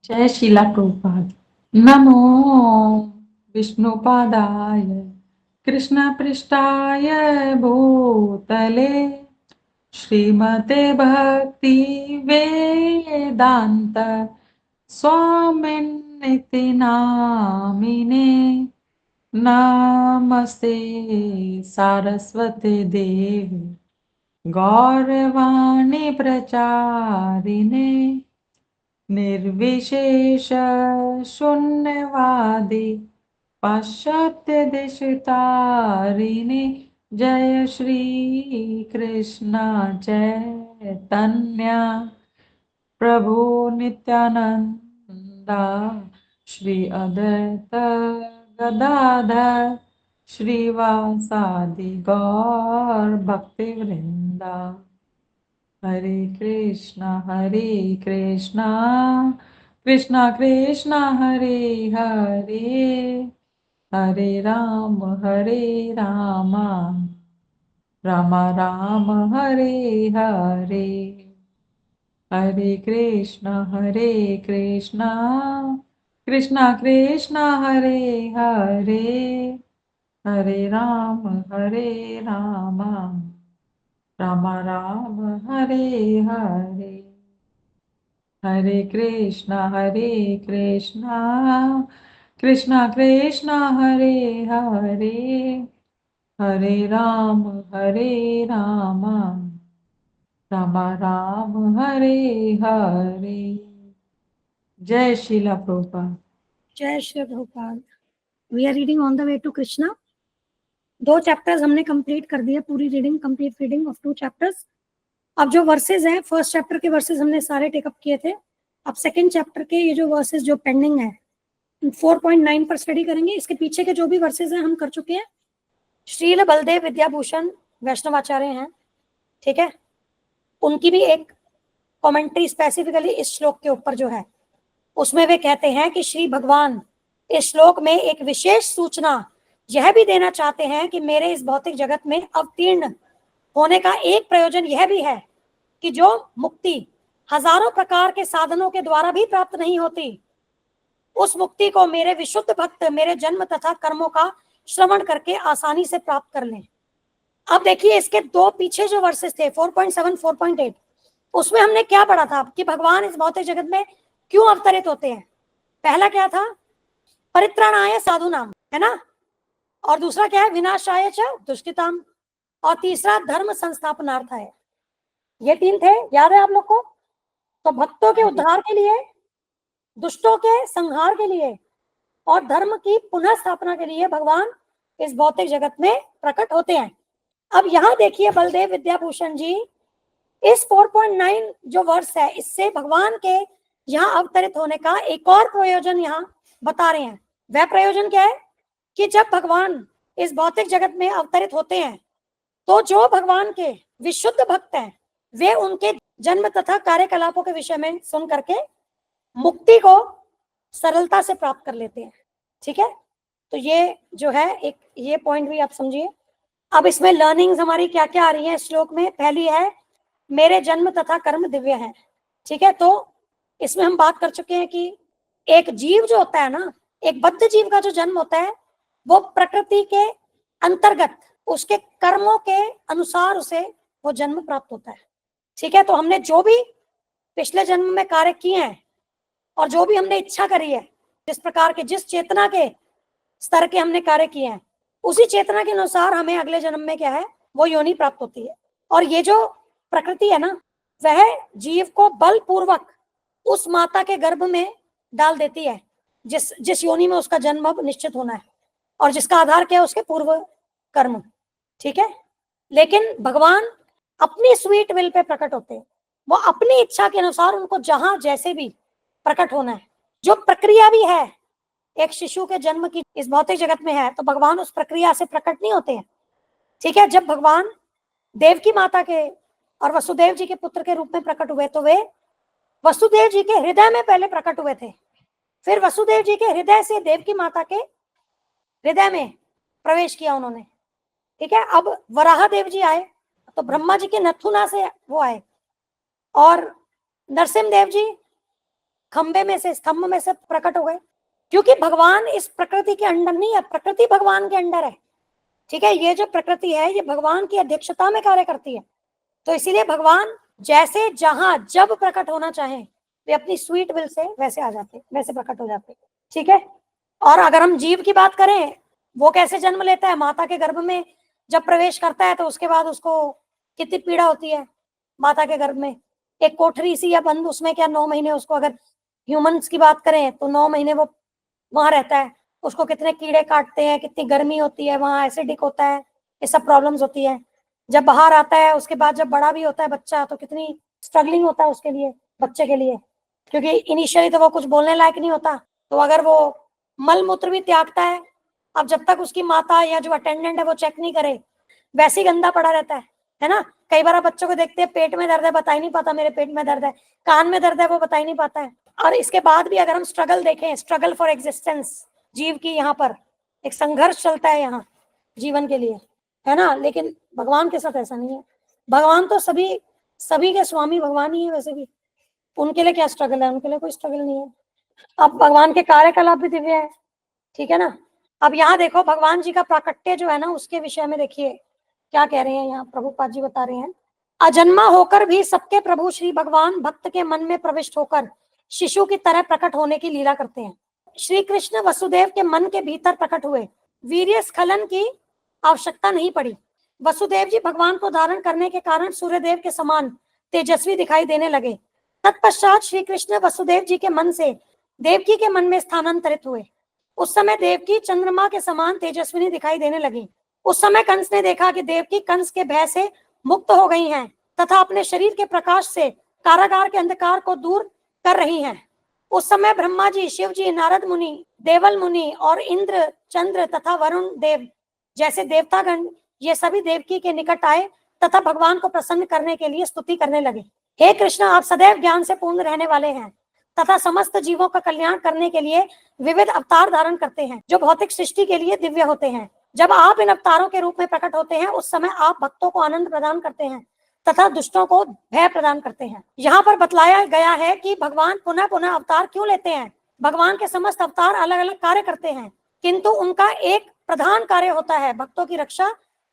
जय शीला प्रभुपाद। नमो विष्णुपादाय कृष्णपृष्ठाय भूतले श्रीमते भक्ति वेदांत स्वामिन्निति नामिने नमस्ते सारस्वते देवी गौरवाणी प्रचारिणे निर्विशेष शून्यवादी पाश्चात्य देशतारिणे जय श्री कृष्ण चैतन्य प्रभु नित्यानंदा श्री अद्वैत गदाधर श्रीवासादि गौर भक्ति वृंदा। हरे कृष्णा कृष्णा कृष्णा हरे हरे हरे राम राम राम हरे हरे। हरे कृष्णा कृष्णा कृष्णा हरे हरे हरे राम राम राम हरे हरे। हरे कृष्णा कृष्णा हरे हरे हरे राम राम राम हरे हरे। जय शीला प्रभुपाद। जय Shri Prabhupada. We are reading on the way to Krishna. 2 chapters हमने कंप्लीट कर दिए, पूरी reading, complete reading of 2 chapters. अब जो वर्सेस हैं, फर्स्ट चैप्टर के वर्सेस हमने सारे टेकअप किए थे। अब सेकंड चैप्टर के ये जो वर्सेस जो पेंडिंग है 4.9 पर स्टडी करेंगे। इसके पीछे के जो भी वर्सेस हैं हम कर चुके हैं। श्रील बलदेव विद्याभूषण वैष्णवाचार्य हैं, ठीक है, उनकी भी एक कमेंट्री स्पेसिफिकली इस श्लोक के ऊपर जो है, उसमें वे कहते हैं कि श्री भगवान इस श्लोक में एक विशेष सूचना यह भी देना चाहते हैं कि मेरे इस भौतिक जगत में अवतीर्ण होने का एक प्रयोजन यह भी है कि जो मुक्ति हजारों प्रकार के साधनों के द्वारा भी प्राप्त नहीं होती, उस मुक्ति को मेरे विशुद्ध भक्त मेरे जन्म तथा कर्मों का श्रवण करके आसानी से प्राप्त कर लें। अब देखिए इसके 2 पीछे जो वर्सेस थे 4.7 4.8, उसमें हमने क्या पढ़ा था कि भगवान इस भौतिक जगत में क्यों अवतरित होते हैं। पहला क्या था, परित्राणाय साधु नाम, है ना, और दूसरा क्या है, विनाशाय च दुष्कृताम, और तीसरा धर्म संस्थापनार्थ है। ये 3 थे, याद है आप लोग को। तो भक्तों के उद्धार के लिए, दुष्टों के संहार के लिए और धर्म की पुनः स्थापना के लिए भगवान इस भौतिक जगत में प्रकट होते हैं। अब यहाँ देखिए बलदेव विद्याभूषण जी इस 4.9 जो वर्ष है, इससे भगवान के यहाँ अवतरित होने का एक और प्रयोजन यहाँ बता रहे हैं। वह प्रयोजन क्या है कि जब भगवान इस भौतिक जगत में अवतरित होते हैं तो जो भगवान के विशुद्ध भक्त हैं वे उनके जन्म तथा कार्यकलापों के विषय में सुन करके मुक्ति को सरलता से प्राप्त कर लेते हैं, ठीक है। तो ये जो है एक ये पॉइंट भी आप समझिए। अब इसमें लर्निंग्स हमारी क्या क्या आ रही है श्लोक में। पहली है मेरे जन्म तथा कर्म दिव्य हैं, ठीक है। तो इसमें हम बात कर चुके हैं कि एक जीव जो होता है ना, एक बद्ध जीव का जो जन्म होता है वो प्रकृति के अंतर्गत उसके कर्मों के अनुसार उसे वो जन्म प्राप्त होता है, ठीक है। तो हमने जो भी पिछले जन्म में कार्य किए हैं और जो भी हमने इच्छा करी है, जिस प्रकार के जिस चेतना के स्तर के हमने कार्य किए हैं, उसी चेतना के अनुसार हमें अगले जन्म में क्या है वो योनि प्राप्त होती है। और ये जो प्रकृति है ना, वह जीव को बलपूर्वक उस माता के गर्भ में डाल देती है जिस योनि में उसका जन्म अब निश्चित होना है, और जिसका आधार क्या है, उसके पूर्व कर्म, ठीक है। लेकिन भगवान अपनी स्वीट विल पे प्रकट होते हैं, वो अपनी इच्छा के अनुसार उनको जहां जैसे भी प्रकट होना है। जो प्रक्रिया भी है एक शिशु के जन्म की इस भौतिक जगत में है, तो भगवान उस प्रक्रिया से प्रकट नहीं होते हैं, ठीक है। जब भगवान देवकी माता के और वसुदेव जी के पुत्र के रूप में प्रकट हुए तो वे वसुदेव जी के हृदय में पहले प्रकट हुए थे, फिर वसुदेव जी के हृदय से देवकी माता के हृदय में प्रवेश किया उन्होंने, ठीक है। अब वराह देव जी आए तो ब्रह्मा जी के नथुना से वो आए, और नरसिंह देव जी खंबे में से, स्तंभ में से प्रकट हो गए, क्योंकि भगवान इस प्रकृति के अंडर नहीं है, प्रकृति भगवान के अंडर है। ठीक है, ये जो प्रकृति है ये भगवान की अध्यक्षता में कार्य करती है। तो इसीलिए भगवान जैसे जहां जब प्रकट होना चाहे वे अपनी स्वीट विल से वैसे आ जाते, वैसे प्रकट हो जाते। ठीक है, और अगर हम जीव की बात करें, वो कैसे जन्म लेता है, माता के गर्भ में जब प्रवेश करता है तो उसके बाद उसको कितनी पीड़ा होती है माता के गर्भ में, एक कोठरी सी या बंद, उसमें क्या 9 महीने उसको, अगर ह्यूमंस की बात करें तो 9 महीने वो वहां रहता है, उसको कितने कीड़े काटते हैं, कितनी गर्मी होती है वहां, एसिडिक होता है, ये सब प्रॉब्लम्स होती है। जब बाहर आता है उसके बाद जब बड़ा भी होता है बच्चा तो कितनी स्ट्रगलिंग होता है उसके लिए, बच्चे के लिए, क्योंकि इनिशियली तो वो कुछ बोलने लायक नहीं होता, तो अगर वो मल मूत्र भी त्यागता है, अब जब तक उसकी माता या जो अटेंडेंट है वो चेक नहीं करे वैसे ही गंदा पड़ा रहता है ना। कई बार आप बच्चों को देखते हैं पेट में दर्द है, बता ही नहीं पाता मेरे पेट में दर्द है, कान में दर्द है वो बता ही नहीं पाता है। और इसके बाद भी अगर हम स्ट्रगल देखें, स्ट्रगल फॉर एग्जिस्टेंस, जीव की यहाँ पर एक संघर्ष चलता है यहाँ जीवन के लिए, है ना। लेकिन भगवान के साथ ऐसा नहीं है, भगवान तो सभी के स्वामी भगवान ही है, वैसे भी उनके लिए क्या स्ट्रगल है, उनके लिए कोई स्ट्रगल नहीं है। अब भगवान के कार्यकलाप भी दिव्य है, ठीक है ना। अब यहाँ देखो भगवान जी का प्राकट्य जो है ना उसके विषय में देखिए क्या कह रहे हैं, यहाँ प्रभुपाद जी बता रहे हैं, अजन्मा होकर भी सबके प्रभु श्री भगवान भक्त के मन में प्रविष्ट होकर शिशु की तरह प्रकट होने की लीला करते हैं। श्री कृष्ण वसुदेव के मन के भीतर प्रकट हुए, वीर्य स्खलन की आवश्यकता नहीं पड़ी। वसुदेव जी भगवान को धारण करने के कारण सूर्यदेव के समान तेजस्वी दिखाई देने लगे। तत्पश्चात श्री कृष्ण वसुदेव जी के मन से देवकी के मन में स्थानांतरित हुए। उस समय देवकी चंद्रमा के समान तेजस्विनी दिखाई देने लगी। उस समय कंस ने देखा कि देवकी कंस के भय से मुक्त हो गई हैं तथा अपने शरीर के प्रकाश से कारागार के अंधकार को दूर कर रही हैं। उस समय ब्रह्मा जी, शिव जी, नारद मुनि, देवल मुनि और इंद्र, चंद्र तथा वरुण देव जैसे देवतागण ये सभी देवकी के निकट आए तथा भगवान को प्रसन्न करने के लिए स्तुति करने लगे। हे कृष्ण, आप सदैव ज्ञान से पूर्ण रहने वाले हैं तथा समस्त जीवों का कल्याण करने के लिए विविध अवतार धारण करते हैं जो भौतिक सृष्टि के लिए दिव्य होते हैं। जब आप इन अवतारों के रूप में प्रकट होते हैं उस समय आप भक्तों को आनंद प्रदान करते हैं तथा दुष्टों को भय प्रदान करते हैं। यहाँ पर बतलाया गया है कि भगवान पुनः पुनः अवतार क्यों लेते हैं। भगवान के समस्त अवतार अलग अलग कार्य करते हैं, किंतु उनका एक प्रधान कार्य होता है भक्तों की रक्षा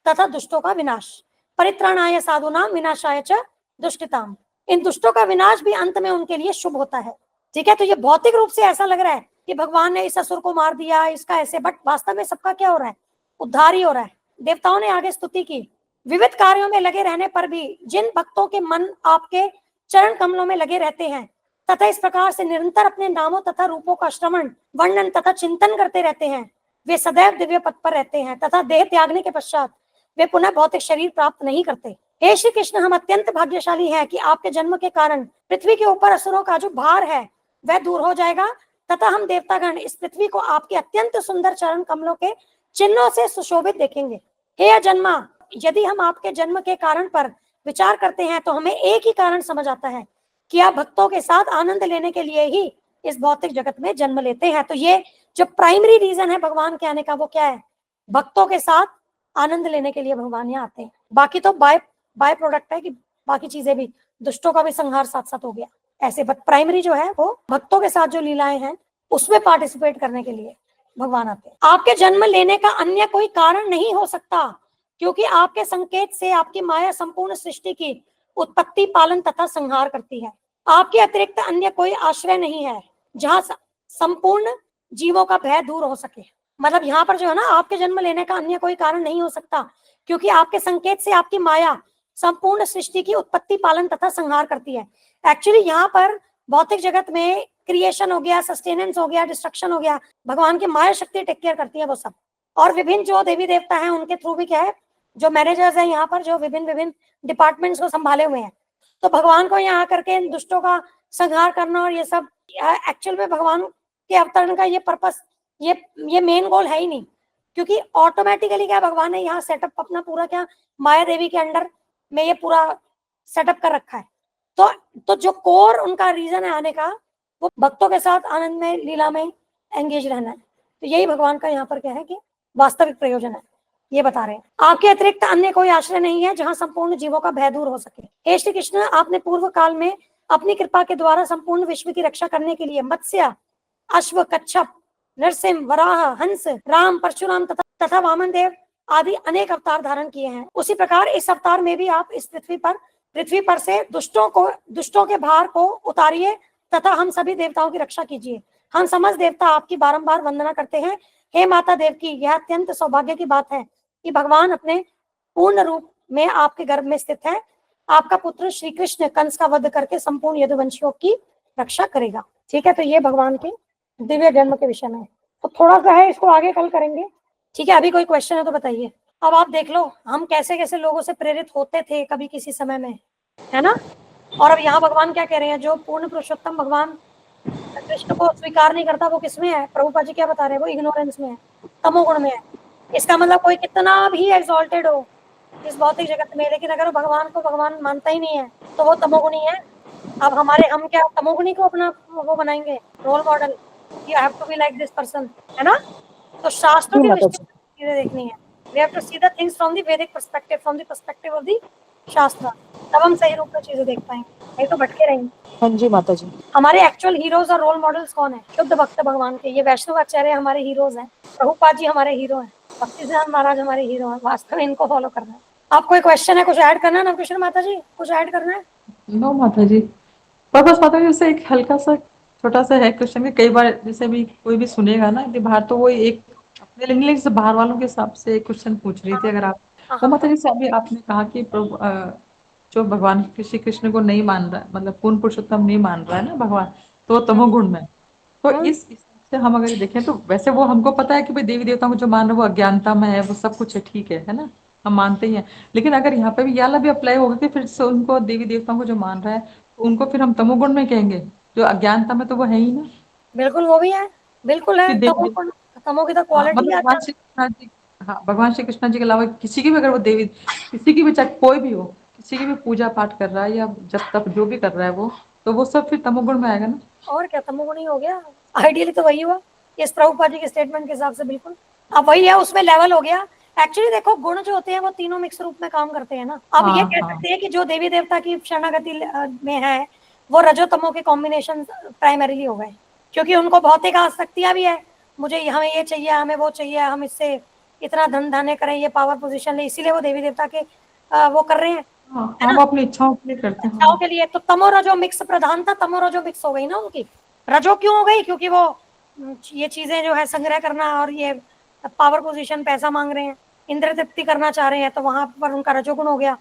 तथा दुष्टों का विनाश। परित्राणाय साधुनाम विनाशाय च दुष्टताम। इन दुष्टों का विनाश भी अंत में उनके लिए शुभ होता है। ठीक है, तो ये भौतिक रूप से ऐसा लग रहा है कि भगवान ने इस असुर को मार दिया, इसका ऐसे, बट वास्तव में सबका क्या हो रहा है, उद्धार ही हो रहा है। देवताओं ने आगे स्तुति की, विविध कार्यों में लगे रहने पर भी जिन भक्तों के मन आपके चरण कमलों में लगे रहते हैं तथा इस प्रकार से निरंतर अपने नामों तथा रूपों का श्रवण, वर्णन तथा चिंतन करते रहते हैं, वे सदैव दिव्य पद पर रहते हैं तथा देह त्यागने के पश्चात वे पुनः भौतिक शरीर प्राप्त नहीं करते। हे श्री कृष्ण, हम अत्यंत भाग्यशाली हैं कि आपके जन्म के कारण पृथ्वी के ऊपर असुरों का जो भार है वह दूर हो जाएगा तथा हम देवतागण इस पृथ्वी को आपके अत्यंत सुंदर चरण कमलों के चिन्हों से सुशोभित देखेंगे। हे अजन्मा, यदि हम आपके जन्म के कारण पर विचार करते हैं तो हमें एक ही कारण समझ आता है कि आप भक्तों के साथ आनंद लेने के लिए ही इस भौतिक जगत में जन्म लेते हैं। तो ये जो प्राइमरी रीजन है भगवान के आने का वो क्या है, भक्तों के साथ आनंद लेने के लिए भगवान यहाँ आते हैं। बाकी तो बाय प्रोडक्ट है कि बाकी चीजें भी, दुष्टों का भी संहार साथ साथ हो गया ऐसे, बट प्राइमरी जो है वो भक्तों के साथ जो लीलाएं हैं उसमें पार्टिसिपेट करने के लिए भगवान आते हैं। आपके जन्म लेने का अन्य कोई कारण नहीं हो सकता, क्योंकि आपके संकेत से आपकी माया संपूर्ण सृष्टि की उत्पत्ति, पालन तथा संहार करती है। आपके अतिरिक्त अन्य कोई आश्रय नहीं है जहां संपूर्ण जीवों का भय दूर हो सके। मतलब यहाँ पर जो है ना, आपके जन्म लेने का अन्य कोई कारण नहीं हो सकता, क्योंकि आपके संकेत से आपकी माया संपूर्ण सृष्टि की उत्पत्ति, पालन तथा संहार करती है। एक्चुअली यहाँ पर भौतिक जगत में क्रिएशन हो गया, सस्टेनेंस हो गया, डिस्ट्रक्शन हो गया, भगवान की माया शक्ति टेक केयर करती है वो सब। और विभिन्न जो देवी देवता हैं उनके थ्रू भी क्या है, जो मैनेजर्स हैं यहाँ पर, जो विभिन्न डिपार्टमेंट्स को संभाले हुए हैं, तो भगवान को यहाँ करके इन दुष्टों का संहार करना और ये सब एक्चुअल में भगवान के अवतरण का ये पर्पस, ये मेन गोल है ही नहीं, क्योंकि ऑटोमेटिकली क्या भगवान ने यहाँ सेटअप अपना पूरा क्या माया देवी के अंडर में ये पूरा सेटअप कर रखा है। तो जो कोर उनका रीजन है आने का वो भक्तों के साथ आनंद में, लीला में एंगेज रहना है। तो यही भगवान का यहाँ पर क्या है कि वास्तविक प्रयोजन है, ये बता रहे हैं। आपके अतिरिक्त अन्य कोई आश्रय नहीं है जहां संपूर्ण जीवों का भय दूर हो सके। हे श्री कृष्ण, आपने पूर्व काल में अपनी कृपा के द्वारा संपूर्ण विश्व की रक्षा करने के लिए मत्स्य, अश्व, कच्छप, नरसिंह, वराह, हंस, राम, परशुराम तथा वामन देव आदि अनेक अवतार धारण किए हैं। उसी प्रकार इस अवतार में भी आप इस पृथ्वी पर से दुष्टों के भार को उतारिए तथा हम सभी देवताओं की रक्षा कीजिए। हम समस्त देवता आपकी बारंबार वंदना करते हैं। हे माता देवकी, यह अत्यंत सौभाग्य की बात है कि भगवान अपने पूर्ण रूप में आपके गर्भ में स्थित है। आपका पुत्र श्री कृष्ण कंस का वध करके संपूर्ण यदुवंशियों की रक्षा करेगा। ठीक है, तो ये भगवान के दिव्य जन्म के विषय में। तो थोड़ा सा है, इसको आगे कल करेंगे। ठीक है, अभी कोई क्वेश्चन है तो बताइए। अब आप देख लो हम कैसे कैसे लोगों से प्रेरित होते थे कभी किसी समय में, है ना। और अब यहाँ भगवान क्या कह रहे हैं, जो पूर्ण पुरुषोत्तम भगवान कृष्ण को स्वीकार नहीं करता वो किसमें है, प्रभुपाद जी क्या बता रहे हैं, वो इग्नोरेंस में है, तमोगुण में है। इसका मतलब कोई कितना भी एक्सॉल्टेड हो इस भौतिक जगत में, लेकिन अगर भगवान को भगवान मानता ही नहीं है तो वो तमोगुणी है। अब हम क्या तमोगुणी को अपना वो बनाएंगे role model, you have to be like this person, है ना। तो शास्त्रों की दृष्टि से चीजें देखनी है। We have to see the things from the Vedic perspective, from the perspective of the shastra, तब हम सही रूप में चीजें देख पाएंगे, नहीं तो भटके रहेंगे। हाँ जी माता जी। हमारे एक्चुअल हीरोज और रोल मॉडल्स कौन है, शुद्ध भक्त भगवान के। ये वैष्णव आचार्य हमारे हीरोज हैं, प्रभुपाद जी हमारे हीरो हैं, भक्ति सिद्धांत महाराज हमारे हीरो हैं। वास्तव में इनको फॉलो करना है। आप कोई क्वेश्चन है, कुछ ऐड करना है नवकिशोर माता जी, कुछ ऐड करना है? नो माता जी, पर बस माता जी जैसे एक हल्का सा छोटा सा है क्वेश्चन, कई बार जैसे भी कोई भी सुनेगा ना कि बाहर, तो वो एक अपने लेंगे जैसे बाहर वालों के हिसाब से एक क्वेश्चन पूछ रही थी। अगर आप वो माता जी से अभी आपने कहा कि प्रभु जो भगवान श्री कृष्ण को नहीं मान रहा है, मतलब पूर्ण पुरुषोत्तम नहीं मान रहा है ना भगवान, तो तमोगुण में। तो इस हिसाब से हम अगर देखें तो वैसे वो हमको पता है कि भाई देवी देवताओं को जो मान रहे हैं वो अज्ञानता में है, वो सब कुछ है, ठीक है ना, हम मानते ही हैं। लेकिन अगर यहाँ पे भी याला भी अप्लाई होगा कि फिर से उनको देवी देवताओं को जो मान रहा है तो उनको फिर हम तमोगुण में कहेंगे, जो अज्ञानता में तो वो है ही ना। बिल्कुल वो भी है, बिल्कुल है। कि देवी तमो की तो हाँ, क्वालिटी मतलब है। भगवान श्री कृष्ण जी, हाँ भगवान श्री कृष्ण जी के अलावा किसी की भी अगर वो देवी, किसी की भी चाहे कोई भी हो, किसी की भी पूजा पाठ कर रहा है या जब तक जो भी कर रहा है वो, तो वो सब फिर तमोगुण में आएगा ना। और क्या, तमोगुणी हो गया। आइडियली तो वही हुआ इस प्रभुपाद जी के स्टेटमेंट के हिसाब से, बिल्कुल। अब वही है, उसमें लेवल हो गया। एक्चुअली देखो, गुण जो होते हैं वो तीनों मिक्स रूप में काम करते हैं ना। अब ये कह सकते हैं कि जो देवी देवता की शरणागति में है वो रजो तमो के कॉम्बिनेशन प्राइमरीली हो गए, क्योंकि उनको भौतिक आसक्तियां भी है। मुझे हमें ये चाहिए, हमें वो चाहिए, हम इससे इतना धन धान्य करें, ये पावर पोजीशन ले, इसीलिए वो देवी देवता के वो कर रहे हैं, है हम ना, अपनी इच्छाओं के लिए करते हैं। इच्छाओं के लिए। तो तमो रजो मिक्स प्रधानता, तमो रजो मिक्स हो गई ना उनकी। रजो क्यों हो गई, क्योंकि वो ये चीजें जो है संग्रह करना और ये पावर पोजीशन, पैसा मांग रहे हैं, इंद्र तृप्ति करना चाह रहे हैं, तो वहां पर उनका रजोगुण हो गया।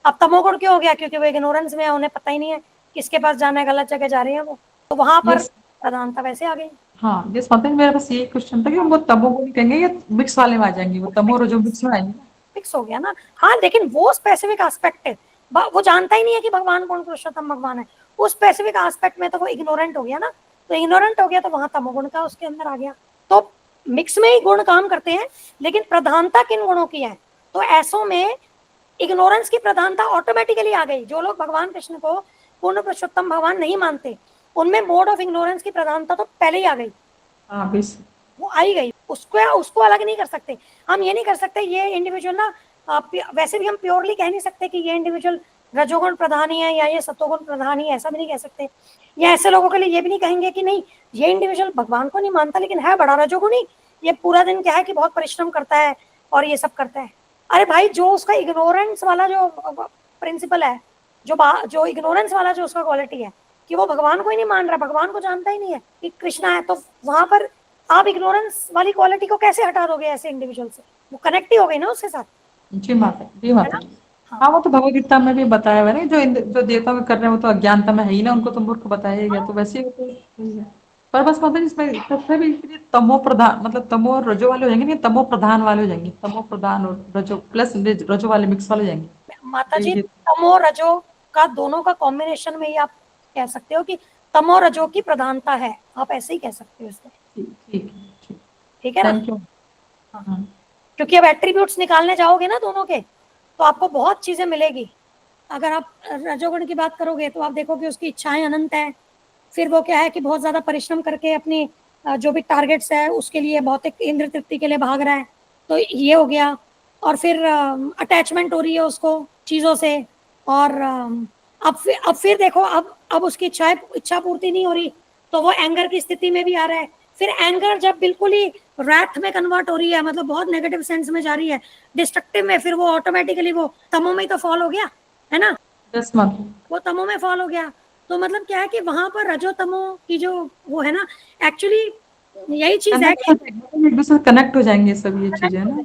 अब तमोगुण क्यों हो गया, क्योंकि वो इग्नोरेंस में है, उन्हें पता ही नहीं है किसके पास जाना है, गलत जगह जा रहे हैं वो, तो वहां पर प्रधानता वैसे आ गई। हाँ जिस माता जी, मेरा बस ये क्वेश्चन था कि वो तमोगुण कहेंगे या मिक्स वाले में आ जाएंगे, वो तमो रजो मिक्स में आएंगे। फिक्स हो गया ना। हाँ, लेकिन वो स्पेसिफिक एस्पेक्ट है, वो जानता ही नहीं है कि भगवान कौन पुरुषोत्तम भगवान है। उस स्पेसिफिक एस्पेक्ट में तो वो इग्नोरेंट हो गया ना, तो इग्नोरेंट हो गया तो वहां तमोगुण का उसके अंदर आ गया। तो मिक्स में ही गुण काम करते हैं, लेकिन प्रधानता किन गुणों की है, तो ऐसों में इग्नोरेंस की प्रधानता ऑटोमेटिकली आ गई। जो लोग भगवान कृष्ण को पूर्ण पुरुषोत्तम भगवान नहीं मानते, उनमें मोड ऑफ इग्नोरेंस की प्रधानता तो पहले ही आ गई, हाँ बस वो आई गई। उसको अलग नहीं कर सकते। हम ये नहीं कर सकते ये इंडिविजुअल ना, वैसे भी हम प्योरली कह नहीं सकते कि ये इंडिविजुअल रजोगुण प्रधान ही है या ये सतोगुण प्रधान ही है, ऐसा भी नहीं कह सकते। या ऐसे लोगों के लिए ये भी नहीं कहेंगे कि नहीं, ये इंडिविजुअल भगवान को नहीं मानता लेकिन है बड़ा रजोगुणी, ये पूरा दिन क्या है कि बहुत परिश्रम करता है और ये सब करता है। अरे भाई, जो उसका इग्नोरेंस वाला जो प्रिंसिपल है, जो इग्नोरेंस वाला जो उसका क्वालिटी है कि वो भगवान को ही नहीं मान रहा, भगवान को जानता ही नहीं है कि कृष्णा है, तो वहां पर आप इग्नोरेंस वाली क्वालिटी को कैसे हटा दोगे ऐसे इंडिविजुअल से? वो कनेक्ट ही हो गई ना उसके साथ, जी माता जी, माता है जी। ना। हाँ वो तो भगवद गीता में भी बताया हुआ है ना, जो देवता में कर रहे हैं वो तो अज्ञानता में है ही ना, उनको तो मूर्ख बताया गया, तो वैसे ही वो तो सही है। पर बस माता जी इसमें सबसे भी इसलिए तमो प्रधान, मतलब तमो और रजो वाले हो जाएंगे, नहीं तमो प्रधान वाले हो जाएंगे, तमो प्रधान और रजो प्लस रजो वाले मिक्स वाले हो जाएंगे। माता जी, तमो रजो का दोनों का कॉम्बिनेशन में ही आप कह सकते हो कि तमो रजो की प्रधानता है, आप ऐसे ही कह सकते हो इसको। ठीक ठीक है ना। Thank you. हाँ, क्योंकि अब एट्रीब्यूट्स निकालने जाओगे ना दोनों के, तो आपको बहुत चीजें मिलेगी। अगर आप रजोगुण की बात करोगे तो आप देखोगे उसकी इच्छाएं अनंत है, फिर वो क्या है कि बहुत ज्यादा परिश्रम करके अपनी जो भी टारगेट्स है उसके लिए भौतिक इंद्र तृप्ति के लिए भाग रहा है, तो ये हो गया। और फिर अटैचमेंट हो रही है उसको चीजों से, और अब फिर देखो, अब उसकी इच्छा पूर्ति नहीं हो रही, तो वो एंगर की स्थिति में भी आ रहा है। फिर एंगर जब बिल्कुल ही रैथ में कन्वर्ट हो रही है, मतलब बहुत नेगेटिव सेंस में जा रही है, डिस्ट्रक्टिव में, फिर वो ऑटोमेटिकली वो तमो में ही तो फॉल हो गया, है ना? Yes ma'am. वो तमो में फॉल हो गया। तो मतलब क्या है कि वहां पर रजो तमो की जो वो है ना, एक्चुअली यही चीज है कि एक दूसरे से कनेक्ट हो जाएंगे सब ये चीजें ना।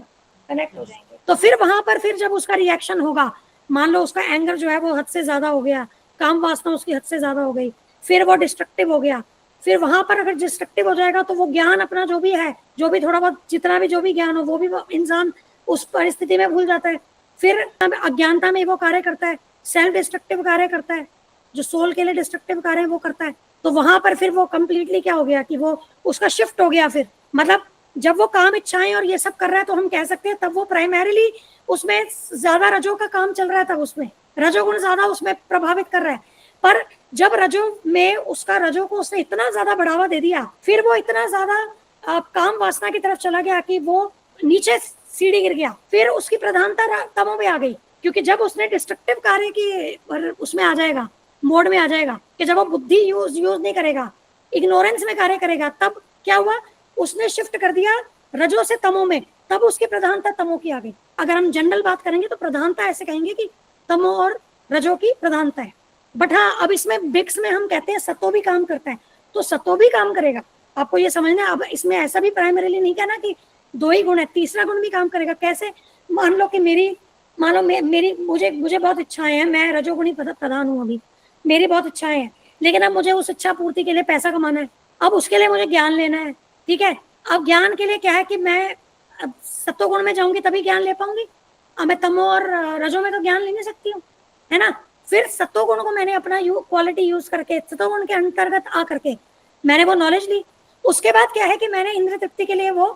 कनेक्ट हो जाएंगे। तो फिर वहां पर फिर जब उसका रिएक्शन होगा, मान लो उसका एंगर जो है वो हद से ज्यादा हो गया, काम वासना उसकी हद से ज्यादा हो गई, फिर वो डिस्ट्रक्टिव हो गया, फिर वहां पर अगर डिस्ट्रक्टिव हो जाएगा तो वो ज्ञान अपना जो भी है, जो भी थोड़ा बहुत जितना भी जो भी ज्ञान हो, वो भी इंसान उस परिस्थिति में भूल जाता है। फिर अज्ञानता में वो कार्य करता है, सेल्फ डिस्ट्रक्टिव कार्य करता है, जो सोल के लिए डिस्ट्रक्टिव कार्य है वो करता है। तो वहां पर फिर वो कंप्लीटली क्या हो गया कि वो उसका शिफ्ट हो गया। फिर मतलब जब वो काम इच्छाएं और ये सब कर रहा है तो हम कह सकते हैं तब वो प्राइमरीली उसमें ज्यादा रजो का काम चल रहा है, तब उसमें रजोगुण ज्यादा उसमें प्रभावित कर रहा है। पर जब रजो में उसका रजो को उसने इतना ज्यादा बढ़ावा दे दिया, फिर वो इतना ज्यादा काम वासना की तरफ चला गया कि वो नीचे सीढ़ी गिर गया, फिर उसकी प्रधानता तमो में आ गई। क्योंकि जब उसने डिस्ट्रक्टिव कार्य की उसमें आ जाएगा, मोड में आ जाएगा, कि जब वो बुद्धि यूज नहीं करेगा, इग्नोरेंस में कार्य करेगा, तब क्या हुआ, उसने शिफ्ट कर दिया रजो से तमो में, तब उसकी प्रधानता तमो की आ गई। अगर हम जनरल बात करेंगे तो प्रधानता ऐसे कहेंगे कि तमो और रजो की प्रधानता है। बट हाँ, अब इसमें बिक्स में हम कहते हैं सतो भी काम करता है, तो सतो भी काम करेगा। आपको ये समझना है। अब इसमें ऐसा भी प्राइमरीली नहीं कहना कि दो ही गुण है, तीसरा गुण भी काम करेगा। कैसे? मान लो कि मान लो मेरी मुझे बहुत इच्छाएं हैं, मैं रजोगुणी प्रधान हूँ, अभी मेरी बहुत इच्छाएं हैं, लेकिन अब मुझे उस इच्छा पूर्ति के लिए पैसा कमाना है, अब उसके लिए मुझे ज्ञान लेना है, ठीक है। अब ज्ञान के लिए क्या है कि मैं सत्वगुण में जाऊंगी तभी ज्ञान ले पाऊंगी, अब मैं तमो और रजो में तो ज्ञान ले नहीं सकती हूँ, है ना। फिर सत्वगुण को मैंने अपना क्वालिटी यूज करके, सत्वगुण के अंतर्गत आ करके मैंने वो नॉलेज ली। उसके बाद क्या है कि मैंने इंद्र तृप्ति के लिए वो,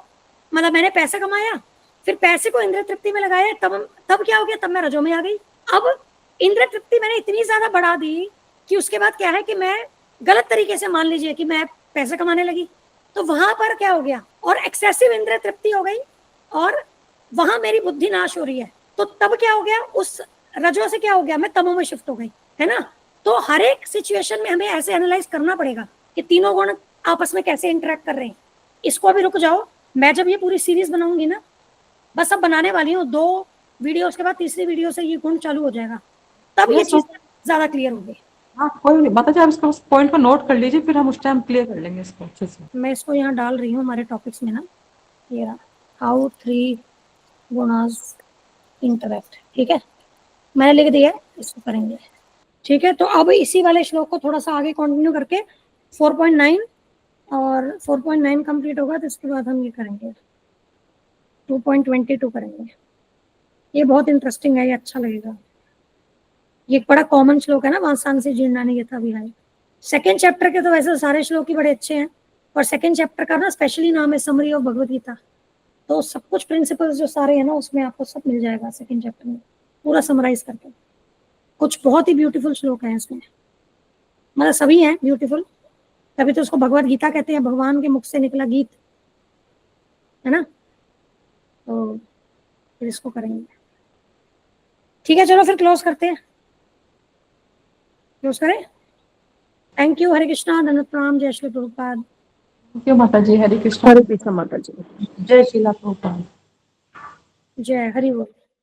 मतलब मैंने पैसा कमाया, फिर पैसे को इंद्र तृप्ति में लगाया, तब क्या हो गया, तब मैं रजो में आ गई। अब इंद्र तृप्ति मैंने इतनी ज्यादा बढ़ा दी कि उसके बाद क्या है कि मैं गलत तरीके से, मान लीजिए कि मैं पैसे कमाने लगी, तो वहां पर क्या हो गया, और एक्सेसिव इंद्र तृप्ति हो गई, और वहां मेरी बुद्धि नाश हो रही है। तो तब क्या हो गया, उस रजो से क्या हो गया, मैं तमो में शिफ्ट हो गई, है ना। तो हर एक सिचुएशन में हमें ऐसे एनालाइज करना पड़ेगा कि तीनों गुण आपस में कैसे इंटरेक्ट कर रहे हैं। इसको अभी रुक जाओ, मैं जब ये पूरी सीरीज बनाऊंगी ना, बस अब बनाने वाली हूँ 2 वीडियो, उसके बाद तीसरी वीडियो से ये गुण चालू हो जाएगा, तब ये चीज ज्यादा क्लियर होगी। हाँ कोई नहीं, बताइए आप इसको पॉइंट को नोट कर लीजिए, फिर हम उस टाइम क्लियर कर लेंगे इसको अच्छे से। मैं इसको यहाँ डाल रही हूँ हमारे टॉपिक्स में ना, ये रहा, हाउ 3 गुणास इंटरेक्ट, ठीक है, मैंने लिख दिया, इसको करेंगे, ठीक है। तो अब इसी वाले श्लोक को थोड़ा सा आगे कंटिन्यू करके 4.9 और 4.9 कंप्लीट होगा तो इसके बाद हम ये करेंगे 2.22 करेंगे। ये बहुत इंटरेस्टिंग है, ये अच्छा लगेगा। ये बड़ा कॉमन श्लोक है ना, वासांसी से जीर्णानि यथा विहाय। सेकेंड चैप्टर के तो वैसे सारे श्लोक ही बड़े अच्छे हैं, और सेकेंड चैप्टर का ना स्पेशली नाम है समरी ऑफ भगवद गीता, तो सब कुछ प्रिंसिपल्स जो सारे हैं ना उसमें आपको सब मिल जाएगा सेकेंड चैप्टर में, पूरा समराइज करके। कुछ बहुत ही ब्यूटीफुल श्लोक है इसमें, मतलब सभी हैं ब्यूटीफुल, तभी तो उसको भगवद गीता कहते हैं, भगवान के मुख से निकला गीत, है ना। तो फिर इसको करेंगे, ठीक है। चलो फिर क्लोज करते हैं, क्लोज करें। थैंक यू, हरे कृष्णा, धन्यवाद, प्रणाम, जय श्री प्रभुपाद। थैंक यू माता जी, हरे कृष्ण। हरे कृष्ण माता जी। जय श्रीला प्रभुपाद। जय हरि बोल।